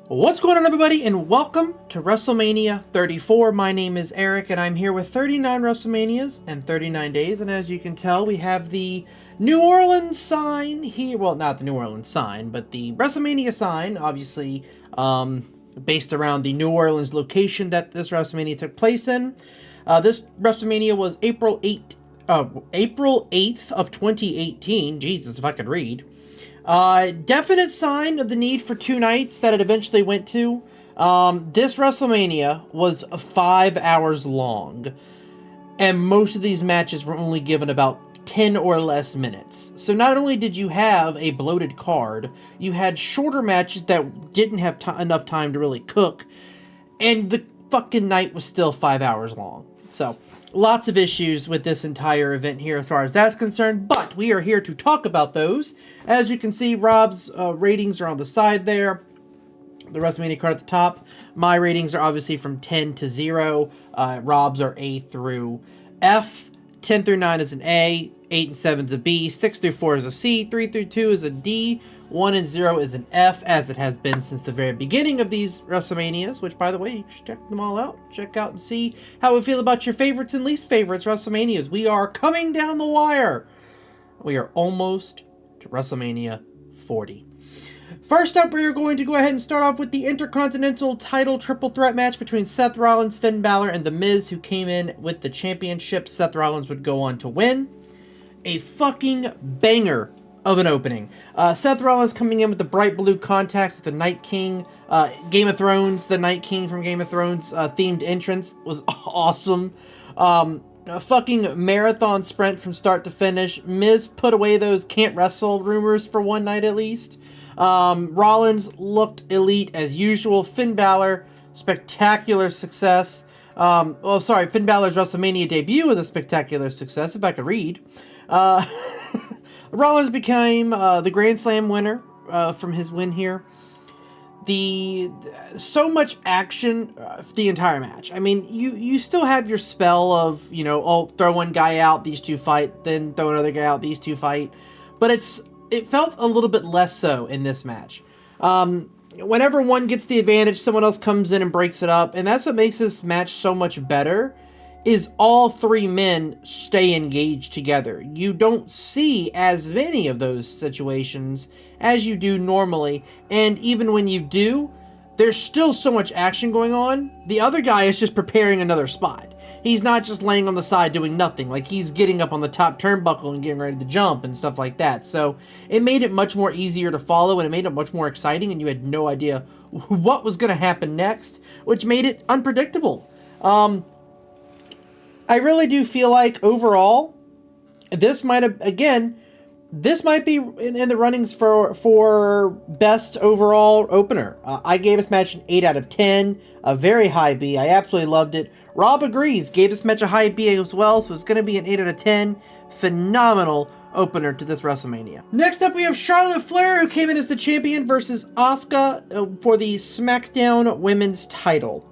What's going on, everybody, and welcome to Wrestlemania 34. My name is Eric, and I'm here with 39 WrestleManias and 39 days, and as you can tell, we have the New Orleans sign here. Well, not the New Orleans sign, but the WrestleMania sign, obviously based around the New Orleans location that this WrestleMania took place in. This WrestleMania was April 8th of 2018. Jesus, if I could read. Definite sign of the need for two nights that it eventually went to. This WrestleMania was 5 hours long, and most of these matches were only given about 10 or less minutes. So not only did you have a bloated card, you had shorter matches that didn't have enough time to really cook, and the fucking night was still 5 hours long. So lots of issues with this entire event here as far as that's concerned, but we are here to talk about those. As you can see, Rob's ratings are on the side there. The WrestleMania card at the top. My ratings are obviously from 10 to 0. Rob's are A through F. 10 through 9 is an A. 8 and 7 is a B. 6 through 4 is a C. 3 through 2 is a D. 1 and 0 is an F, as it has been since the very beginning of these WrestleManias, which, by the way, you should check them all out. Check out and see how we feel about your favorites and least favorites WrestleManias. We are coming down the wire. We are almost to WrestleMania 40. First up, we are going to go ahead and start off with the Intercontinental title triple threat match between Seth Rollins, Finn Balor, and The Miz, who came in with the championship. Seth Rollins would go on to win. A fucking banger of an opening. Seth Rollins coming in with the bright blue contacts with the Night King, Game of Thrones, the Night King from Game of Thrones themed entrance was awesome. A fucking marathon sprint from start to finish. Miz put away those can't wrestle rumors for one night at least. Rollins looked elite as usual. Finn Balor, spectacular success. Finn Balor's WrestleMania debut was a spectacular success, if I could read. Rollins became the Grand Slam winner from his win here. So much action the entire match. I mean, you still have your spell of, throw one guy out, these two fight, then throw another guy out, these two fight. But it felt a little bit less so in this match. Whenever one gets the advantage, someone else comes in and breaks it up. And that's what makes this match so much better, is all three men stay engaged together. You don't see as many of those situations as you do normally, and even when you do, there's still so much action going on. The other guy is just preparing another spot. He's not just laying on the side doing nothing, like he's getting up on the top turnbuckle and getting ready to jump and stuff like that. So it made it much more easier to follow, and it made it much more exciting, and you had no idea what was going to happen next, which made it unpredictable. I really do feel like, overall, this might be in the runnings for best overall opener. I gave this match an 8 out of 10, a very high B. I absolutely loved it. Rob agrees, gave this match a high B as well, so it's going to be an 8 out of 10. Phenomenal opener to this WrestleMania. Next up, we have Charlotte Flair, who came in as the champion, versus Asuka for the SmackDown Women's title.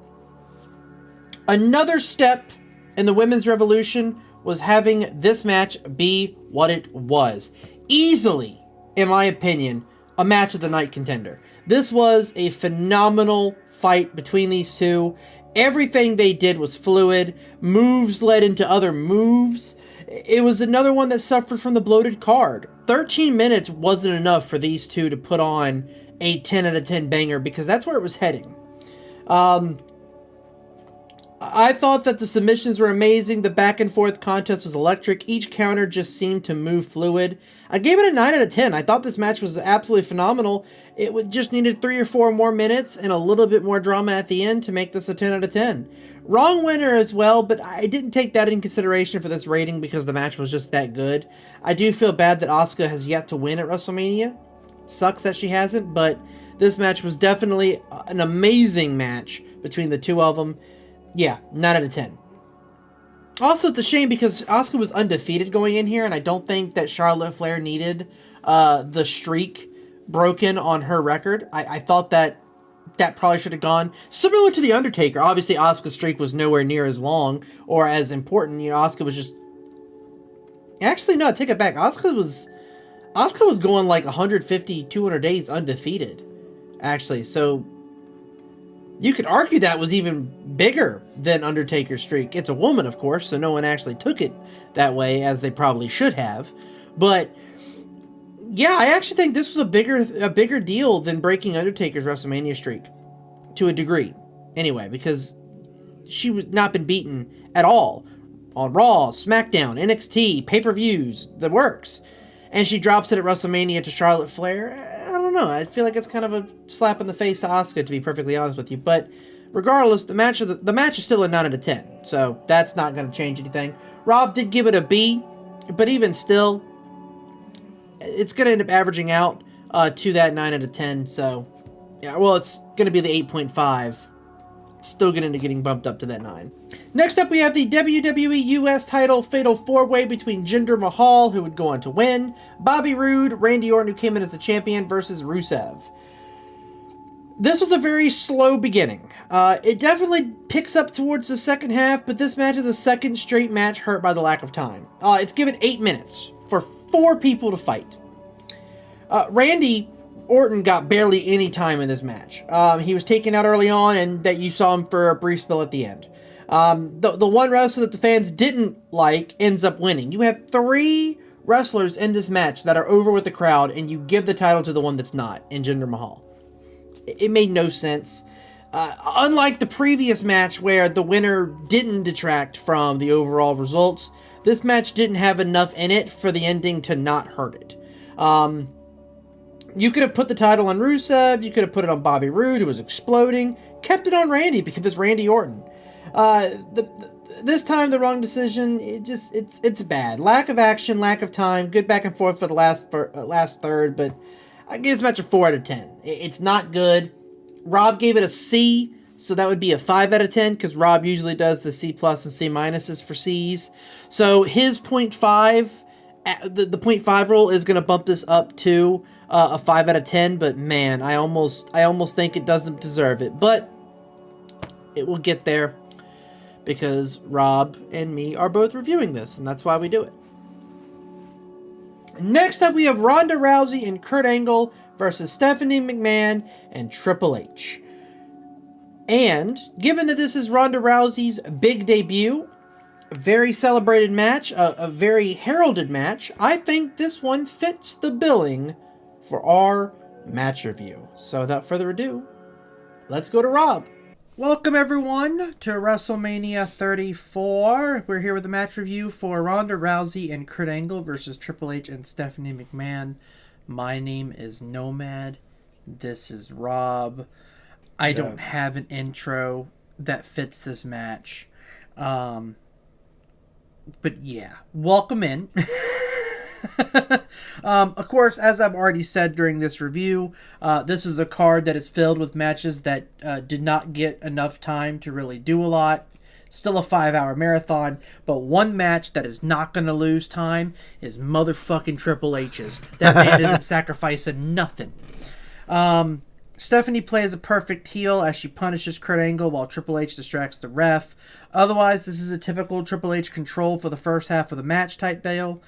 Another step in the women's revolution was having this match be what it was. Easily, in my opinion, a match of the night contender. This was a phenomenal fight between these two. Everything they did was fluid. Moves led into other moves. It was another one that suffered from the bloated card. 13 minutes wasn't enough for these two to put on a 10 out of 10 banger, because that's where it was heading. I thought that the submissions were amazing. The back and forth contest was electric. Each counter just seemed to move fluid. I gave it a 9 out of 10. I thought this match was absolutely phenomenal. It would just needed 3 or 4 more minutes and a little bit more drama at the end to make this a 10 out of 10. Wrong winner as well, but I didn't take that in consideration for this rating because the match was just that good. I do feel bad that Asuka has yet to win at WrestleMania. Sucks that she hasn't, but this match was definitely an amazing match between the two of them. Yeah, 9 out of 10. Also, it's a shame because Asuka was undefeated going in here, and I don't think that Charlotte Flair needed the streak broken on her record. I thought that probably should have gone similar to The Undertaker. Obviously, Asuka's streak was nowhere near as long or as important. Asuka was just... Actually, no, take it back. Asuka was going like 150, 200 days undefeated, actually. So You could argue that was even bigger than Undertaker's streak. It's a woman, of course, so no one actually took it that way, as they probably should have. But yeah, I actually think this was a bigger deal than breaking Undertaker's WrestleMania streak, to a degree. Anyway, because she was not been beaten at all on Raw, SmackDown, NXT, pay-per-views, the works. And she drops it at WrestleMania to Charlotte Flair. I don't know. I feel like it's kind of a slap in the face to Asuka, to be perfectly honest with you. But regardless, the match is still a 9 out of 10. So that's not going to change anything. Rob did give it a B, but even still, it's going to end up averaging out to that 9 out of 10. So, yeah, well, it's going to be the 8.5. Still going to end up getting bumped up to that 9. Next up, we have the WWE US title Fatal 4-Way between Jinder Mahal, who would go on to win, Bobby Roode, Randy Orton, who came in as the champion, versus Rusev. This was a very slow beginning. It definitely picks up towards the second half, but this match is a second straight match hurt by the lack of time. It's given 8 minutes for 4 people to fight. Randy Orton got barely any time in this match. He was taken out early on, and that you saw him for a brief spell at the end. The one wrestler that the fans didn't like ends up winning. You have 3 wrestlers in this match that are over with the crowd, and you give the title to the one that's not, in Jinder Mahal. It made no sense. Unlike the previous match where the winner didn't detract from the overall results, this match didn't have enough in it for the ending to not hurt it. You could have put the title on Rusev, you could have put it on Bobby Roode, who was exploding, kept it on Randy because it's Randy Orton. This time, the wrong decision. It's bad. Lack of action, lack of time, good back and forth for the last third, but I give this match a 4 out of 10. It's not good. Rob gave it a C, so that would be a 5 out of 10, because Rob usually does the C plus and C minuses for C's. So his 0.5, the 0.5 rule is going to bump this up to a 5 out of 10, but man, I almost think it doesn't deserve it, but it will get there, because Rob and me are both reviewing this, and that's why we do it. Next up, we have Ronda Rousey and Kurt Angle versus Stephanie McMahon and Triple H. And given that this is Ronda Rousey's big debut, a very celebrated match, a very heralded match, I think this one fits the billing for our match review. So without further ado, let's go to Rob. Welcome everyone to WrestleMania 34. We're here with a match review for Ronda Rousey and Kurt Angle versus Triple H and Stephanie McMahon. My name is Nomad. This is Rob. I don't have an intro that fits this match. But yeah, welcome in. Of course, as I've already said during this review, this is a card that is filled with matches that did not get enough time to really do a lot. Still a 5-hour marathon, but one match that is not going to lose time is motherfucking Triple H's. That man isn't sacrificing nothing. Stephanie plays a perfect heel as she punishes Kurt Angle while Triple H distracts the ref. Otherwise, this is a typical Triple H control for the first half of the match type bail.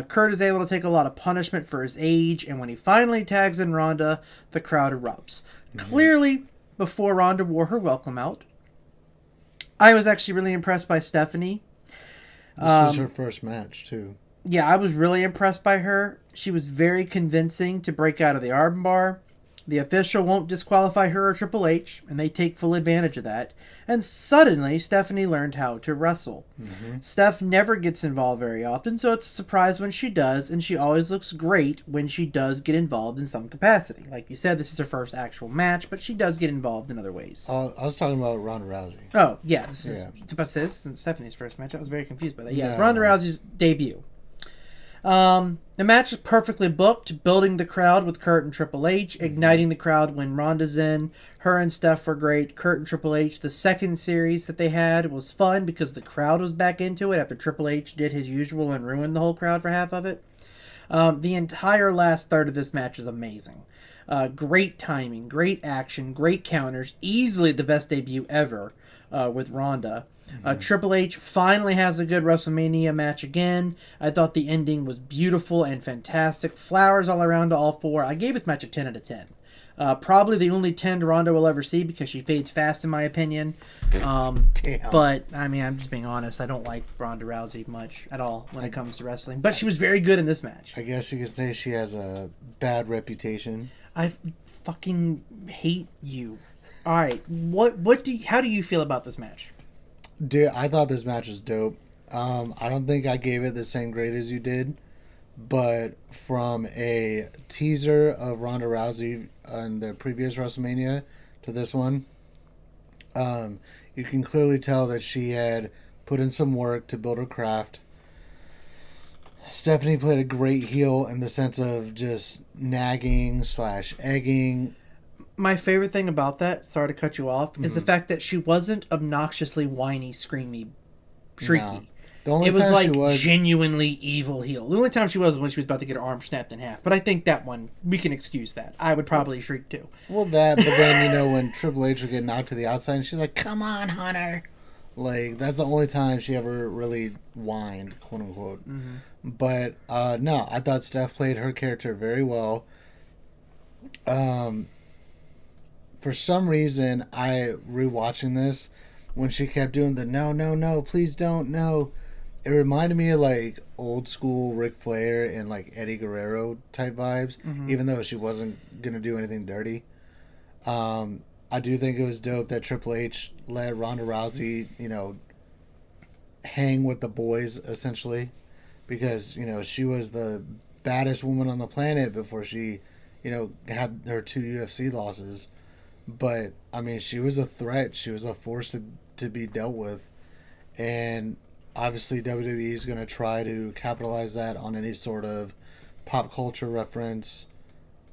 Kurt is able to take a lot of punishment for his age, and when he finally tags in Ronda, the crowd erupts. Clearly, before Ronda wore her welcome out. I was actually really impressed by Stephanie. This is her first match, too. Yeah, I was really impressed by her. She was very convincing to break out of the armbar. The official won't disqualify her or Triple H, and they take full advantage of that. And suddenly, Stephanie learned how to wrestle. Steph never gets involved very often, so it's a surprise when she does, and she always looks great when she does get involved in some capacity. Like you said, this is her first actual match, but she does get involved in other ways. I was talking about Ronda Rousey. Oh, yeah. This is Stephanie's first match. I was very confused by that. Yeah, it's Ronda Rousey's debut. The match is perfectly booked, building the crowd with Kurt and Triple H, igniting the crowd when Ronda's in. Her and Steph were great. Kurt and Triple H, the second series that they had, was fun because the crowd was back into it after Triple H did his usual and ruined the whole crowd for half of it. The entire last third of this match is amazing. Great timing, great action, great counters, easily the best debut ever with Ronda. Triple H finally has a good WrestleMania match again. I thought the ending was beautiful and fantastic. Flowers all around to all four. I gave this match a 10 out of 10. Probably the only 10 Ronda will ever see because she fades fast, in my opinion. Damn. But, I mean, I'm just being honest. I don't like Ronda Rousey much at all when it comes to wrestling. But she was very good in this match. I guess you could say she has a bad reputation. I fucking hate you. All right, how do you feel about this match? Dude, I thought this match was dope. I don't think I gave it the same grade as you did, but from a teaser of Ronda Rousey on the previous WrestleMania to this one, you can clearly tell that she had put in some work to build her craft. Stephanie played a great heel in the sense of just nagging / egging. My favorite thing about that, sorry to cut you off, is the fact that she wasn't obnoxiously whiny, screamy, shrieky. No. The only It was time like she was genuinely evil heel. The only time she was when she was about to get her arm snapped in half. But I think that one, we can excuse that. I would probably shriek too. well that, but then when Triple H would get knocked to the outside, and she's like, "Come on, Hunter." Like that's the only time she ever really whined, quote unquote. Mm-hmm. But no, I thought Steph played her character very well. For some reason, I rewatching this when she kept doing the no, please don't, no. It reminded me of like old school Ric Flair and like Eddie Guerrero type vibes, even though she wasn't gonna do anything dirty. I do think it was dope that Triple H let Ronda Rousey, hang with the boys essentially, because she was the baddest woman on the planet before she, had her 2 UFC losses. But I mean, she was a threat. She was a force to be dealt with, and obviously WWE is going to try to capitalize that on any sort of pop culture reference,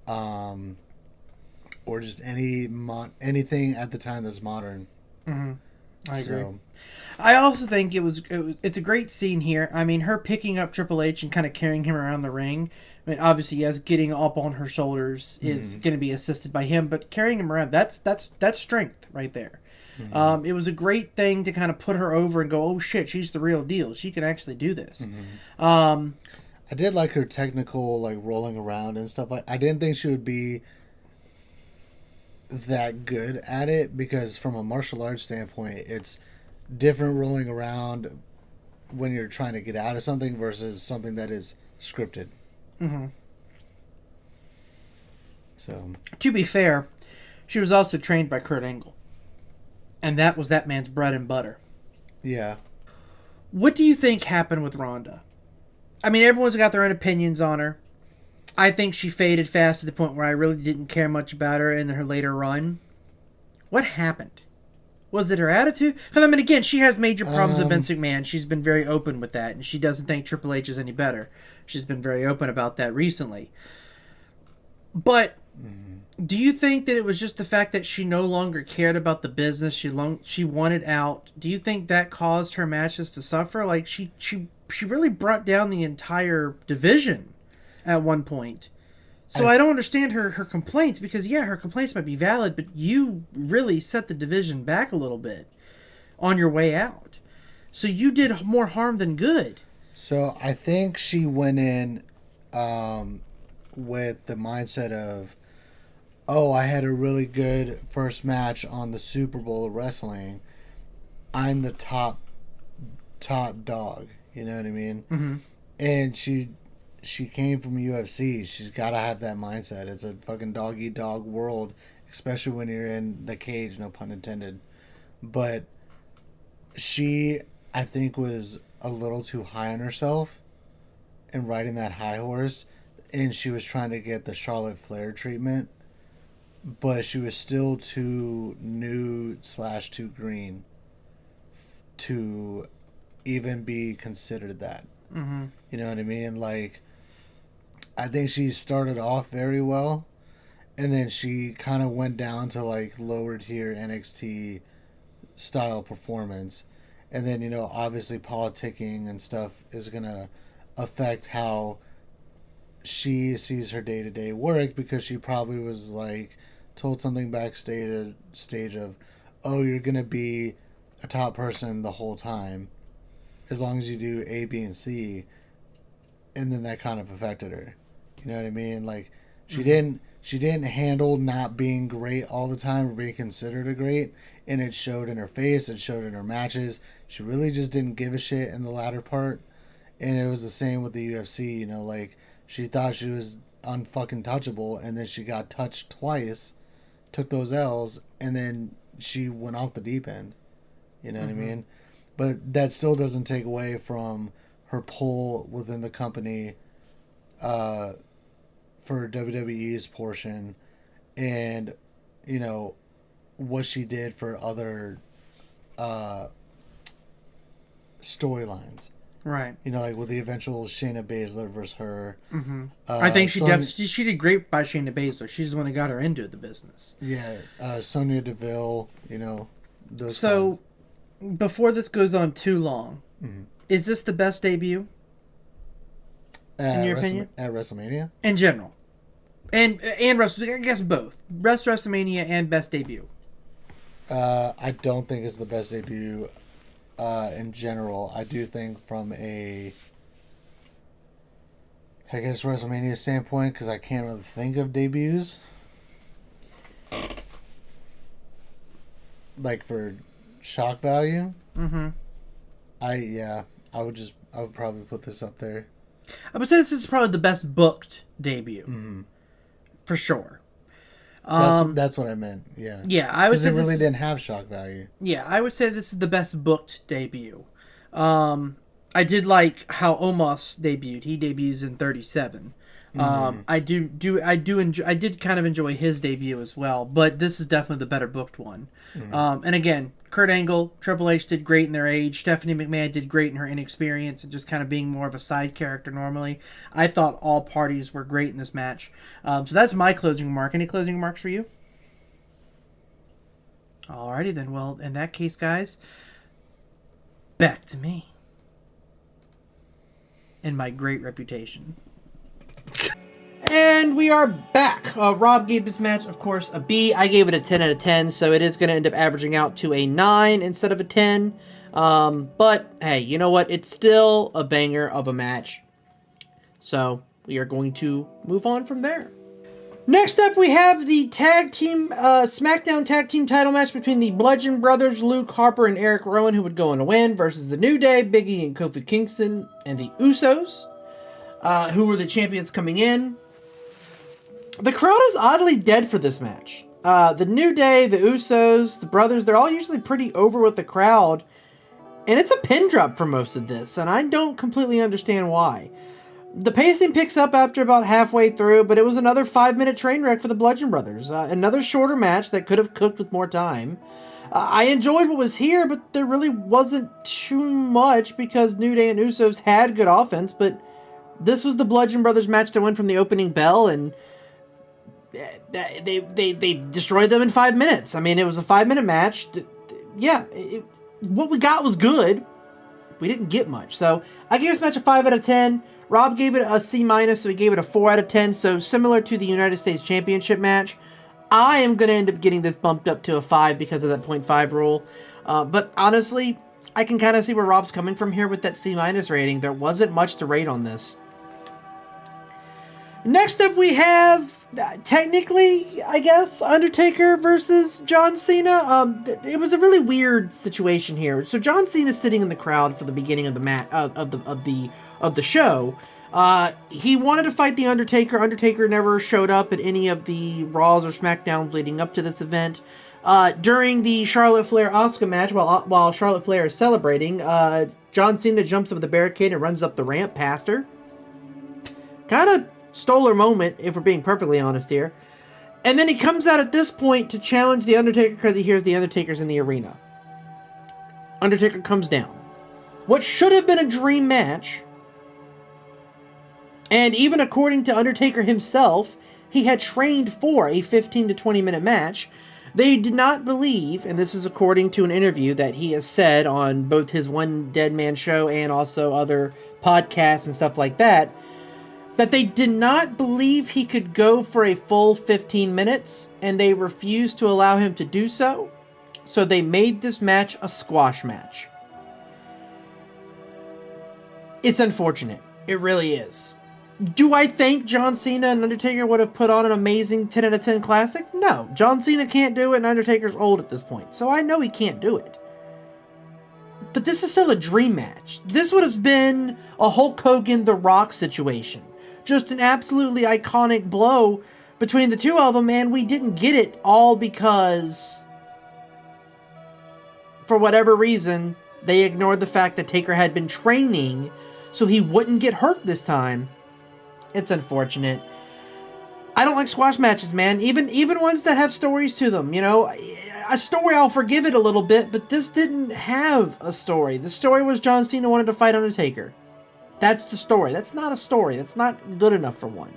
or just anything at the time that's modern. Mm-hmm. I agree. I also think it's a great scene here. I mean, her picking up Triple H and kind of carrying him around the ring. I mean, obviously, yes, getting up on her shoulders is going to be assisted by him, but carrying him around, that's strength right there. Mm-hmm. It was a great thing to kind of put her over and go, oh shit, she's the real deal. She can actually do this. Mm-hmm. I did like her technical, like rolling around and stuff. I didn't think she would be that good at it because from a martial arts standpoint, it's different rolling around when you're trying to get out of something versus something that is scripted. Mm-hmm. So, to be fair, she was also trained by Kurt Angle, and that was that man's bread and butter. Yeah. What do you think happened with Ronda? I mean, everyone's got their own opinions on her. I think she faded fast to the point where I really didn't care much about her in her later run. What happened? Was it her attitude? Because, I mean, again, she has major problems with Vince McMahon. She's been very open with that, and she doesn't think Triple H is any better. She's been very open about that recently. But do you think that it was just the fact that she no longer cared about the business? She wanted out. Do you think that caused her matches to suffer? Like, she really brought down the entire division at one point. So I don't understand her complaints because, yeah, her complaints might be valid, but you really set the division back a little bit on your way out. So you did more harm than good. So I think she went in with the mindset of, oh, I had a really good first match on the Super Bowl of wrestling. I'm the top dog. You know what I mean? Mm-hmm. And she came from UFC. She's got to have that mindset. It's a fucking dog-eat-dog world, especially when you're in the cage, no pun intended. But she, I think, was a little too high on herself and riding that high horse, and she was trying to get the Charlotte Flair treatment, but she was still too nude / too green to even be considered that. Mm-hmm. You know what I mean? Like, I think she started off very well, and then she kind of went down to like lower tier NXT style performance, and then obviously politicking and stuff is gonna affect how she sees her day-to-day work, because she probably was like told something backstage of, oh, you're gonna be a top person the whole time as long as you do A, B, and C, and then that kind of affected her. You know what I mean? Like, She didn't handle not being great all the time or being considered a great, and it showed in her face, it showed in her matches. She really just didn't give a shit in the latter part. And it was the same with the UFC, like she thought she was unfucking touchable, and then she got touched twice, took those L's, and then she went off the deep end. You know what I mean? But that still doesn't take away from her pull within the company for WWE's portion, and what she did for other storylines. Right. Like with the eventual Shayna Baszler versus her. Mm-hmm. I think she did great by Shayna Baszler. She's the one that got her into the business. Yeah. Sonya Deville, those So, times. Before this goes on too long, is this the best debut? In your opinion? At WrestleMania? In general. And WrestleMania, I guess both. Best WrestleMania and best debut. I don't think it's the best debut in general. I do think from a, I guess, WrestleMania standpoint, because I can't really think of debuts. Like for shock value. Mm-hmm. I would probably put this up there. I would say this is probably the best booked debut. Mm-hmm. For sure. That's what I meant. Yeah. Yeah, I would say it really didn't have shock value. Yeah, I would say this is the best booked debut. I did like how Omos debuted. He debuts in 37. I did kind of enjoy his debut as well, but this is definitely the better booked one. And again, Kurt Angle, Triple H did great in their age. Stephanie McMahon did great in her inexperience and just kind of being more of a side character normally. I thought all parties were great in this match. So that's my closing remark. Any closing remarks for you? Alrighty then. Well, in that case, guys, back to me and my great reputation. And we are back. Rob gave this match, of course, a B. I gave it a 10 out of 10, so it is going to end up averaging out to a 9 instead of a 10. But, hey, you know what? It's still a banger of a match. So, we are going to move on from there. Next up, we have the tag team, SmackDown tag team title match between the Bludgeon Brothers, Luke Harper and Eric Rowan, who would go on to win, versus the New Day, Big E and Kofi Kingston, and the Usos, who were the champions coming in. The crowd is oddly dead for this match. The New Day, the Usos, the Brothers, they're all usually pretty over with the crowd. And it's a pin drop for most of this, and I don't completely understand why. The pacing picks up after about halfway through, but it was another 5-minute train wreck for the Bludgeon Brothers. Another shorter match that could have cooked with more time. I enjoyed what was here, but there really wasn't too much because New Day and Usos had good offense, but this was the Bludgeon Brothers match to win from the opening bell, and they destroyed them in 5 minutes. I mean, it was a 5-minute match. Yeah, what we got was good. We didn't get much. So I gave this match a 5 out of 10. Rob gave it a C-, so he gave it a 4 out of 10. So similar to the United States Championship match, I am going to end up getting this bumped up to a 5 because of that 0.5 rule. But honestly, I can kind of see where Rob's coming from here with that C- rating. There wasn't much to rate on this. Next up, we have, technically, I guess, Undertaker versus John Cena. It was a really weird situation here. So John Cena's sitting in the crowd for the beginning of the of the show. He wanted to fight the Undertaker. Undertaker never showed up at any of the Raws or SmackDowns leading up to this event. During the Charlotte Flair-Asuka match, while Charlotte Flair is celebrating, John Cena jumps over the barricade and runs up the ramp past her. Kind of stole her moment, if we're being perfectly honest here. And then he comes out at this point to challenge the Undertaker because he hears the Undertaker's in the arena. Undertaker comes down. What should have been a dream match, and even according to Undertaker himself, he had trained for a 15 to 20 minute match. They did not believe, and this is according to an interview that he has said on both his One Dead Man show and also other podcasts and stuff like that, that they did not believe he could go for a full 15 minutes, and they refused to allow him to do so. So they made this match a squash match. It's unfortunate. It really is. Do I think John Cena and Undertaker would have put on an amazing 10 out of 10 classic? No. John Cena can't do it, and Undertaker's old at this point. So I know he can't do it. But this is still a dream match. This would have been a Hulk Hogan The Rock situation. Just an absolutely iconic blow between the two of them, and we didn't get it all because, for whatever reason, they ignored the fact that Taker had been training so he wouldn't get hurt this time. It's unfortunate. I don't like squash matches, man. Even ones that have stories to them, you know. A story, I'll forgive it a little bit, but this didn't have a story. The story was John Cena wanted to fight Undertaker. That's the story. That's not a story. That's not good enough for one.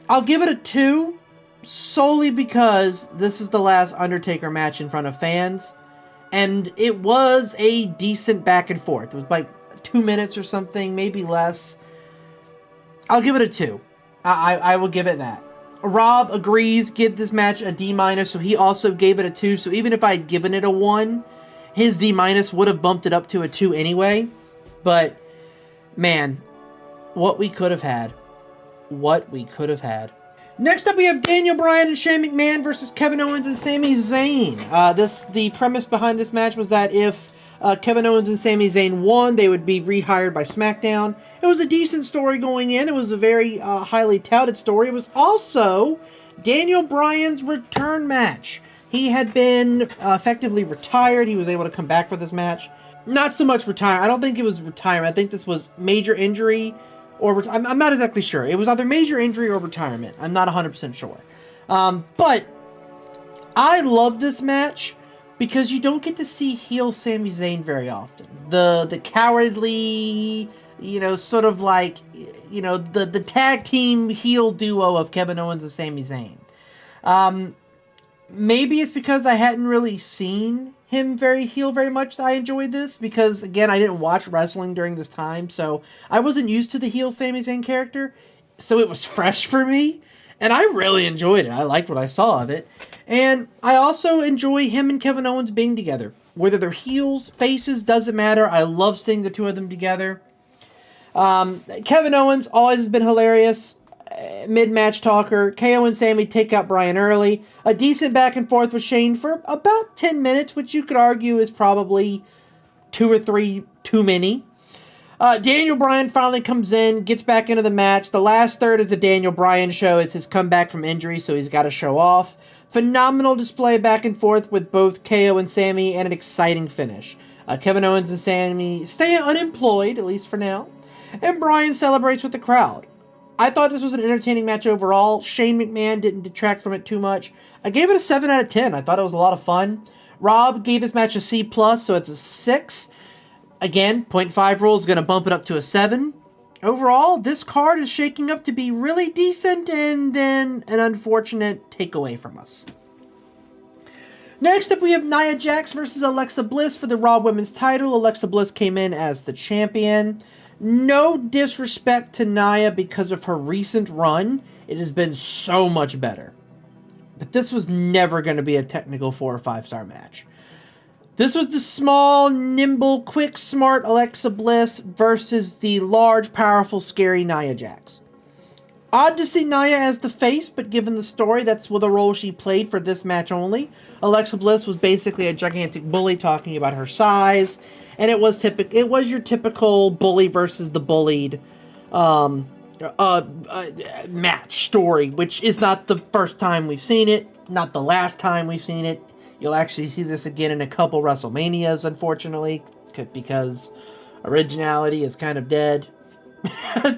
I'll give it a 2, solely because this is the last Undertaker match in front of fans, and it was a decent back and forth. It was like 2 minutes or something, maybe less. I'll give it a 2. I will give it that. Rob agrees, give this match a D-, so he also gave it a 2. So even if I had given it a 1, his D- would have bumped it up to a 2 anyway. But, man, what we could have had. What we could have had. Next up, we have Daniel Bryan and Shane McMahon versus Kevin Owens and Sami Zayn. The premise behind this match was that if Kevin Owens and Sami Zayn won, they would be rehired by SmackDown. It was a decent story going in. It was a very highly touted story. It was also Daniel Bryan's return match. He had been effectively retired. He was able to come back for this match. Not so much retire. I don't think it was retirement. I think this was major injury, or I'm not exactly sure. It was either major injury or retirement. I'm not 100% sure. But I love this match because you don't get to see heel Sami Zayn very often. The cowardly, you know, sort of like, you know, the tag team heel duo of Kevin Owens and Sami Zayn. Maybe it's because I hadn't really seen him very much that I enjoyed this, because again, I didn't watch wrestling during this time, so I wasn't used to the heel Sami Zayn character, so it was fresh for me, and I really enjoyed it. I liked what I saw of it, and I also enjoy him and Kevin Owens being together. Whether they're heels, faces, doesn't matter. I love seeing the two of them together. Kevin Owens always has been hilarious. Mid-match talker. KO and Sammy take out Bryan early. A decent back and forth with Shane for about 10 minutes, which you could argue is probably 2 or 3 too many. Daniel Bryan finally comes in, gets back into the match. The last third is a Daniel Bryan show. It's his comeback from injury, so he's got to show off. Phenomenal display back and forth with both KO and Sammy, and an exciting finish. Kevin Owens and Sammy stay unemployed, at least for now, and Bryan celebrates with the crowd. I thought this was an entertaining match overall. Shane McMahon didn't detract from it too much. I gave it a 7 out of 10. I thought it was a lot of fun. Rob gave this match a C+, so it's a 6. Again, 0.5 rule is going to bump it up to a 7. Overall, this card is shaking up to be really decent, and then an unfortunate takeaway from us. Next up, we have Nia Jax versus Alexa Bliss for the Raw Women's title. Alexa Bliss came in as the champion. No disrespect to Nia because of her recent run. It has been so much better. But this was never going to be a technical 4 or 5-star match. This was the small, nimble, quick, smart Alexa Bliss versus the large, powerful, scary Nia Jax. Odd to see Nia as the face, but given the story, that's the role she played for this match only. Alexa Bliss was basically a gigantic bully talking about her size, and it was your typical bully versus the bullied match story, which is not the first time we've seen it, not the last time we've seen it. You'll actually see this again in a couple WrestleManias, unfortunately, because originality is kind of dead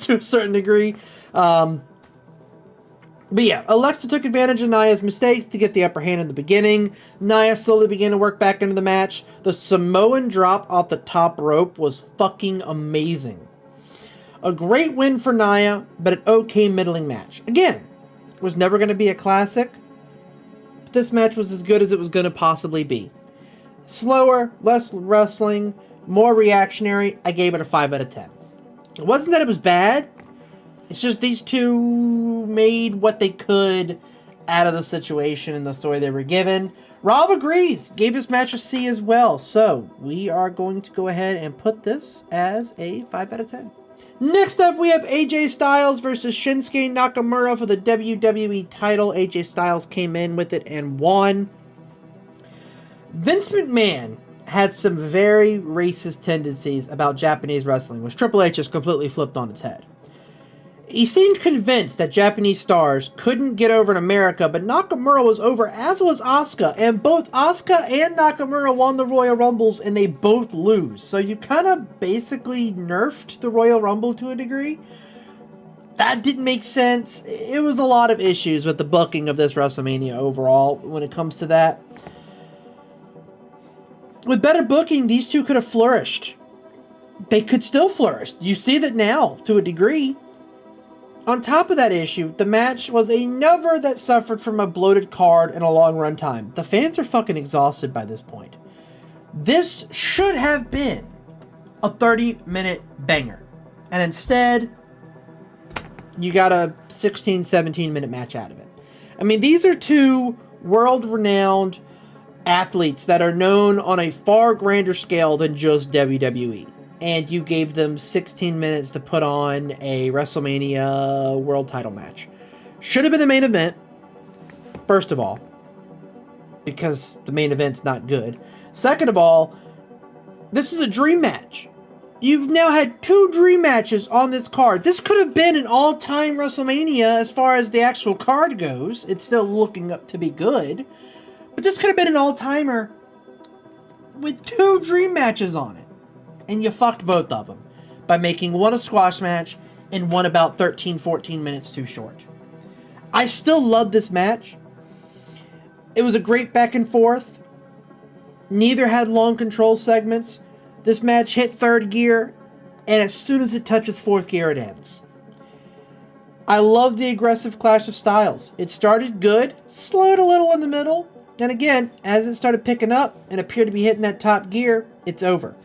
to a certain degree. But yeah, Alexa took advantage of Nia's mistakes to get the upper hand in the beginning. Nia slowly began to work back into the match. The Samoan drop off the top rope was fucking amazing. A great win for Nia, but an okay middling match. Again, it was never going to be a classic. But this match was as good as it was going to possibly be. Slower, less wrestling, more reactionary. I gave it a 5 out of 10. It wasn't that it was bad. It's just these two made what they could out of the situation and the story they were given. Rob agrees. Gave this match a C as well. So we are going to go ahead and put this as a 5 out of 10. Next up, we have AJ Styles versus Shinsuke Nakamura for the WWE title. AJ Styles came in with it and won. Vince McMahon had some very racist tendencies about Japanese wrestling, which Triple H has completely flipped on its head. He seemed convinced that Japanese stars couldn't get over in America, but Nakamura was over, as was Asuka, and both Asuka and Nakamura won the Royal Rumbles, and they both lose. So you kind of basically nerfed the Royal Rumble to a degree. That didn't make sense. It was a lot of issues with the booking of this WrestleMania overall when it comes to that. With better booking, these two could have flourished. They could still flourish. You see that now, to a degree. On top of that issue, the match was another that suffered from a bloated card and a long run time. The fans are fucking exhausted by this point. This should have been a 30-minute banger. And instead, you got a 16, 17-minute match out of it. I mean, these are two world-renowned athletes that are known on a far grander scale than just WWE. And you gave them 16 minutes to put on a WrestleMania world title match. Should have been the main event, first of all, because the main event's not good. Second of all, this is a dream match. You've now had 2 dream matches on this card. This could have been an all-time WrestleMania as far as the actual card goes. It's still looking up to be good. But this could have been an all-timer with 2 dream matches on it. And you fucked both of them by making one a squash match and one about 13, 14 minutes too short. I still love this match. It was a great back and forth. Neither had long control segments. This match hit 3rd gear, and as soon as it touches 4th gear, it ends. I love the aggressive clash of styles. It started good, slowed a little in the middle, and again, as it started picking up and appeared to be hitting that top gear, it's over.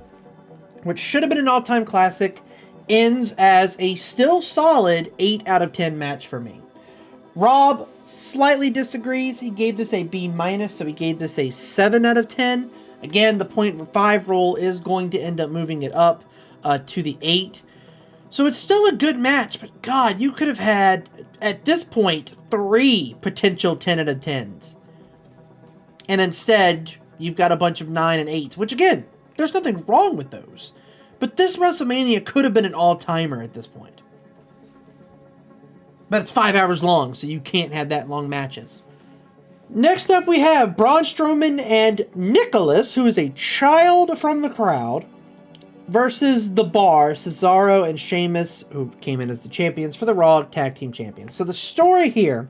Which should have been an all-time classic, ends as a still solid 8 out of 10 match for me. Rob slightly disagrees. He gave this a B-, so he gave this a 7 out of 10. Again, the 0.5 rule is going to end up moving it up to the 8. So it's still a good match, but God, you could have had, at this point, 3 potential 10 out of 10s. And instead, you've got a bunch of 9 and 8s, which again, there's nothing wrong with those. But this WrestleMania could have been an all-timer at this point. But it's 5 hours long, so you can't have that long matches. Next up, we have Braun Strowman and Nicholas, who is a child from the crowd, versus The Bar, Cesaro and Sheamus, who came in as the champions for the Raw Tag Team Champions. So the story here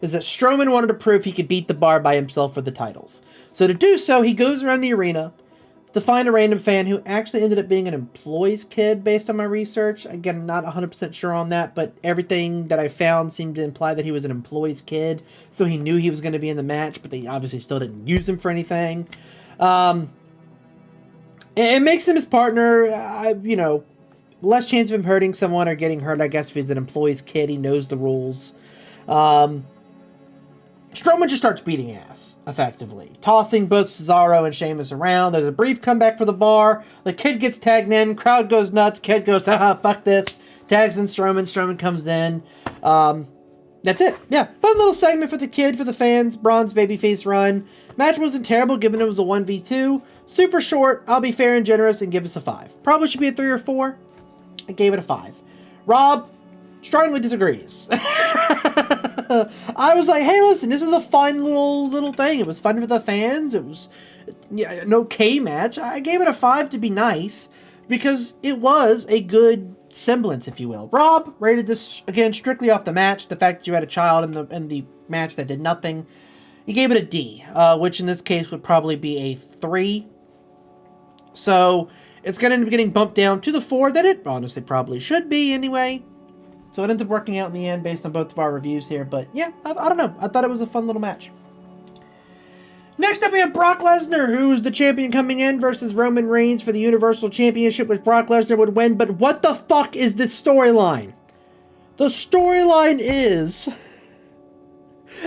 is that Strowman wanted to prove he could beat The Bar by himself for the titles. So to do so, he goes around the arena to find a random fan who actually ended up being an employee's kid based on my research. Again, I'm not 100% sure on that, but everything that I found seemed to imply that he was an employee's kid, so he knew he was going to be in the match, but they obviously still didn't use him for anything. It makes him his partner, less chance of him hurting someone or getting hurt, I guess, if he's an employee's kid. He knows the rules. Strowman just starts beating ass, effectively. Tossing both Cesaro and Sheamus around. There's a brief comeback for The Bar. The kid gets tagged in. Crowd goes nuts. Kid goes, haha, fuck this. Tags in Strowman. Strowman comes in. That's it. Yeah, fun little segment for the kid, for the fans. Braun's babyface run. Match wasn't terrible, given it was a 1v2. Super short. I'll be fair and generous and give us a 5. Probably should be a 3 or 4. I gave it a 5. Rob strongly disagrees. I was like, hey, listen, this is a fun little thing. It was fun for the fans. It was an okay match. I gave it a 5 to be nice because it was a good semblance, if you will. Rob rated this, again, strictly off the match. The fact that you had a child in the match that did nothing. He gave it a D, which in this case would probably be a 3. So it's going to end up getting bumped down to the 4 that it honestly probably should be anyway. So it ends up working out in the end based on both of our reviews here. But yeah, I don't know. I thought it was a fun little match. Next up, we have Brock Lesnar, who's the champion coming in, versus Roman Reigns for the Universal Championship, which Brock Lesnar would win. But what the fuck is this storyline? The storyline is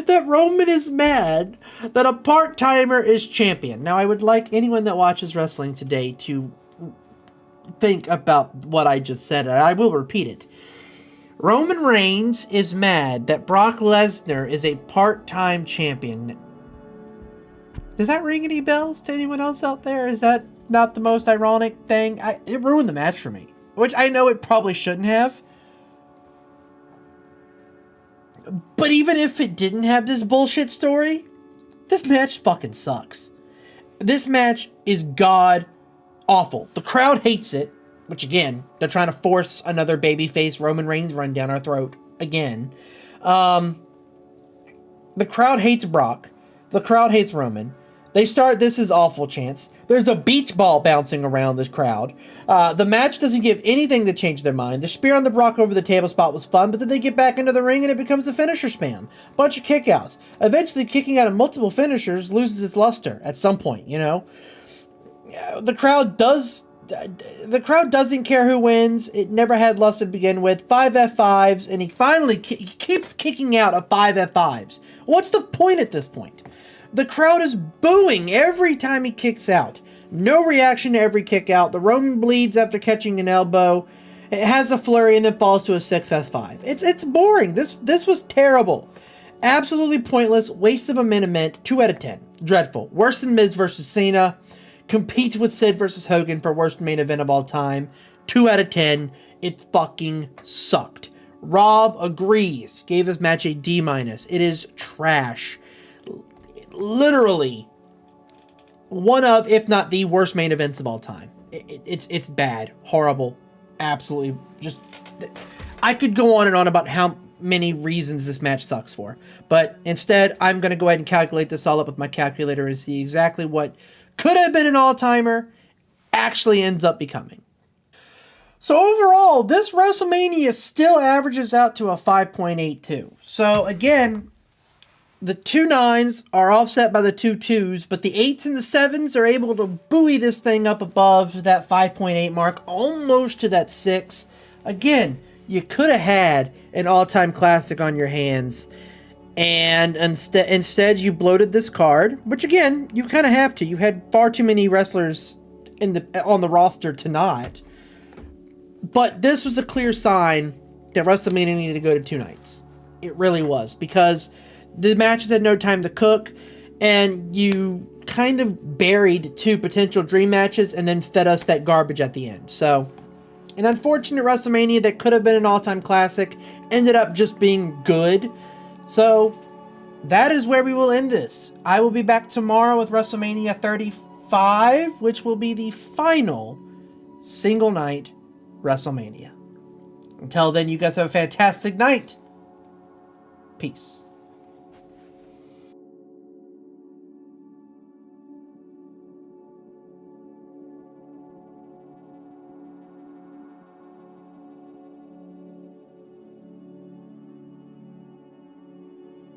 that Roman is mad that a part-timer is champion. Now, I would like anyone that watches wrestling today to think about what I just said, and I will repeat it. Roman Reigns is mad that Brock Lesnar is a part-time champion. Does that ring any bells to anyone else out there? Is that not the most ironic thing? It ruined the match for me, which I know it probably shouldn't have. But even if it didn't have this bullshit story, this match fucking sucks. This match is god awful. The crowd hates it, which again, they're trying to force another babyface Roman Reigns run down our throat again. The crowd hates Brock. The crowd hates Roman. They start "This is awful" chants. There's a beach ball bouncing around this crowd. The match doesn't give anything to change their mind. The spear on the Brock over the table spot was fun, but then they get back into the ring and it becomes a finisher spam. Bunch of kickouts. Eventually, kicking out of multiple finishers loses its luster at some point, you know? The crowd doesn't care who wins. It never had luster to begin with. 5 F5s, and he finally he keeps kicking out of 5 F5s. What's the point at this point? The crowd is booing every time he kicks out. No reaction to every kick out. The Roman bleeds after catching an elbow. It has a flurry and then falls to a 6 F5. It's boring. This was terrible. Absolutely pointless. Waste of a minute. 2 out of 10. Dreadful. Worse than Miz versus Cena. Competes with Sid versus Hogan for worst main event of all time. 2 out of 10. It fucking sucked. Rob agrees. Gave this match a D-. It is trash. Literally one of, if not the worst main events of all time. It's bad. Horrible. Absolutely. Just, I could go on and on about how many reasons this match sucks for. But instead, I'm going to go ahead and calculate this all up with my calculator and see exactly what could have been an all-timer actually ends up becoming. So overall, this WrestleMania still averages out to a 5.82. So again, the 2 9s are offset by the 2 2s, but the 8s and the 7s are able to buoy this thing up above that 5.8 mark, almost to that 6. Again, you could have had an all-time classic on your hands, and instead you bloated this card, which again, you kind of have to. You had far too many wrestlers on the roster to not. But this was a clear sign that WrestleMania needed to go to 2 nights. It really was, because the matches had no time to cook, and you kind of buried 2 potential dream matches and then fed us that garbage at the end. So, an unfortunate WrestleMania that could have been an all-time classic ended up just being good. So, that is where we will end this. I will be back tomorrow with WrestleMania 35, which will be the final single night WrestleMania. Until then, you guys have a fantastic night. Peace.